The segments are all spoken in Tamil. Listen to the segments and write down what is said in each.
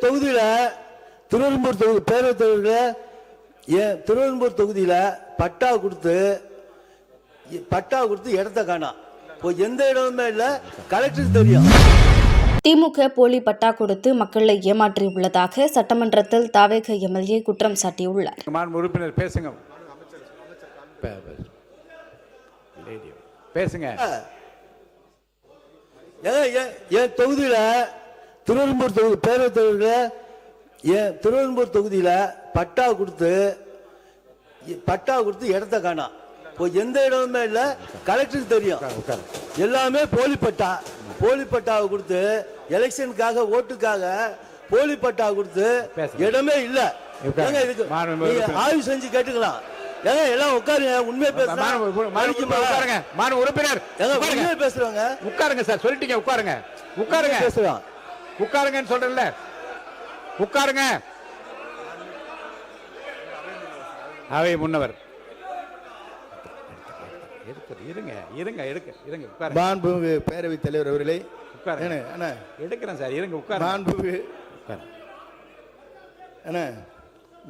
தொகுதியில திருவெரும்பூர் தொகுதி பேரவைத் தலைவர்கள் என் திருவெரும்பூர் தொகுதியில பட்டா கொடுத்து இடத்த காணோம். எந்த இடமுமே இல்ல, கலெக்டருக்கு தெரியும். திமுக போலி பட்டா கொடுத்து மக்களை ஏமாற்றியுள்ளதாக சட்டமன்றத்தில் தாவேக எம்எல்ஏ குற்றம் சாட்டியுள்ளார். உறுப்பினர் பேசுங்க. பேசுங்க. என் தொகுதியில திருவெரும்பூர் தொகுதி பேரவைத் தலைவர்கள் என் திருவெரும்பூர் தொகுதியில பட்டா கொடுத்து இடத்த காணோம். எந்த இடமுமே இல்ல, கலெக்டருக்கு தெரியும். எல்லாமே போலி பட்டாவை கொடுத்து எலெக்ஷனுக்காக ஓட்டுக்காக போலி பட்டா கொடுத்து இடமே இல்ல. இதுக்கு ஆய்வு செஞ்சு கேட்டுக்கலாம். எல்லாம் உட்காருங்க, உண்மையை பேசுறாங்க. உறுப்பினர் உண்மையை பேசுறாங்க. உட்காருங்க சார், சொல்லிட்டீங்க. உட்காருங்க பேசுறான். உட்காருங்கன்னு சொல்றேன்ல, உட்காருங்க. அவை முன்னவர் மாண்புமிகு பேரவைத் தலைவர் அவர்களே, எடுக்கிறேன் சார், இருங்க.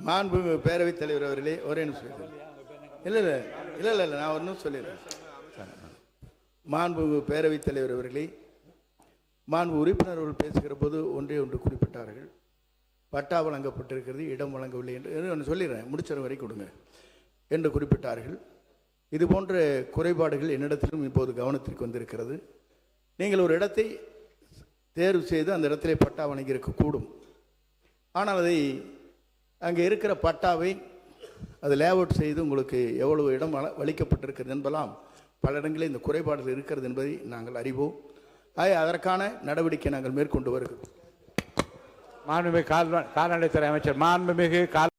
மாண்புமிகு பேரவைத் தலைவர் அவர்களே, ஒரே நிமிஷம். இல்ல நான் ஒரு நிமிஷம் சொல்லிடுறேன். மாண்புமிகு பேரவைத் தலைவர் அவர்களே, மாண்பு உறுப்பினர்கள் பேசுகிற போது ஒன்று குறிப்பிட்டார்கள். பட்டா வழங்கப்பட்டிருக்கிறது, இடம் வழங்கவில்லை என்று சொல்லிடுறேன், முடிச்ச வரை கொடுங்க என்று குறிப்பிட்டார்கள். இது போன்ற குறைபாடுகள் என்னிடத்திலும் இப்போது கவனத்திற்கு வந்திருக்கிறது. நீங்கள் ஒரு இடத்தை தேர்வு செய்து அந்த இடத்திலே பட்டா வழங்கியிருக்கக்கூடும். ஆனால் அதை அங்கே இருக்கிற பட்டாவை அது லேஅவுட் செய்து உங்களுக்கு எவ்வளவு இடம் அளிக்கப்பட்டிருக்கிறது என்பதெல்லாம் பல இடங்களில் இந்த குறைபாடுகள் இருக்கிறது என்பதை நாங்கள் அறிவோம். அதற்கான நடவடிக்கை நாங்கள் மேற்கொண்டு வருகிறோம். மாண்புமிகு கால்நடைத்துறை அமைச்சர்.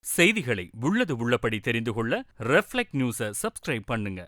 செய்திகளை உள்ளது உள்ளபடி தெரிந்து கொள்ள ரெஃப்ளெக்ட் நியூஸை சப்ஸ்கிரைப் பண்ணுங்க.